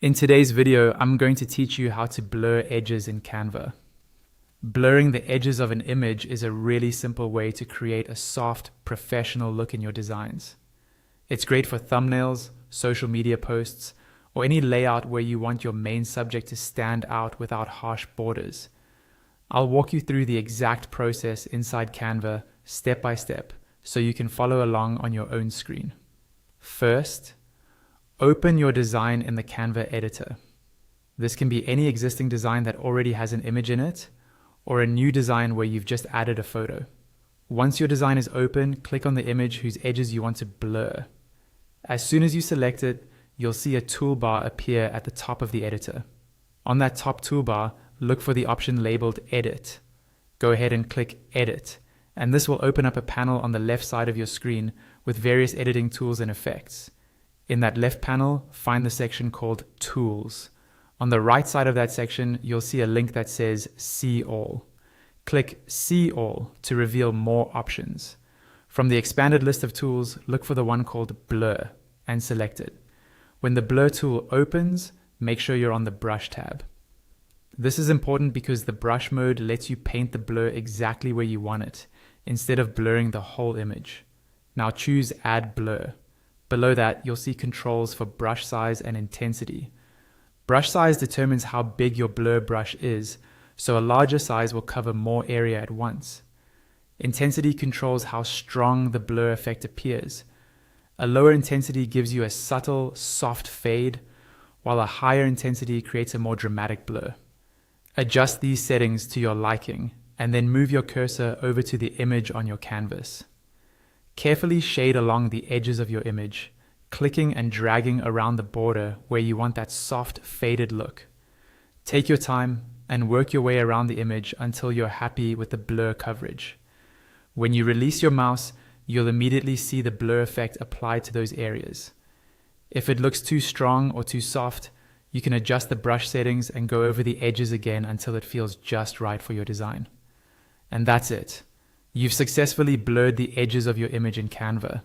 In today's video, I'm going to teach you how to blur edges in Canva. Blurring the edges of an image is a really simple way to create a soft, professional look in your designs. It's great for thumbnails, social media posts, or any layout where you want your main subject to stand out without harsh borders. I'll walk you through the exact process inside Canva, step by step, so you can follow along on your own screen. First, open your design in the Canva editor. This can be any existing design that already has an image in it, or a new design where you've just added a photo. Once your design is open, click on the image whose edges you want to blur. As soon as you select it, you'll see a toolbar appear at the top of the editor. On that top toolbar, look for the option labeled Edit. Go ahead and click Edit, and this will open up a panel on the left side of your screen with various editing tools and effects. In that left panel, find the section called Tools. On the right side of that section, you'll see a link that says See All. Click See All to reveal more options. From the expanded list of tools, look for the one called Blur and select it. When the Blur tool opens, make sure you're on the Brush tab. This is important because the brush mode lets you paint the blur exactly where you want it, instead of blurring the whole image. Now choose Add Blur. Below that, you'll see controls for brush size and intensity. Brush size determines how big your blur brush is, so a larger size will cover more area at once. Intensity controls how strong the blur effect appears. A lower intensity gives you a subtle, soft fade, while a higher intensity creates a more dramatic blur. Adjust these settings to your liking, and then move your cursor over to the image on your canvas. Carefully shade along the edges of your image, clicking and dragging around the border where you want that soft, faded look. Take your time and work your way around the image until you're happy with the blur coverage. When you release your mouse, you'll immediately see the blur effect applied to those areas. If it looks too strong or too soft, you can adjust the brush settings and go over the edges again until it feels just right for your design. And that's it. You've successfully blurred the edges of your image in Canva.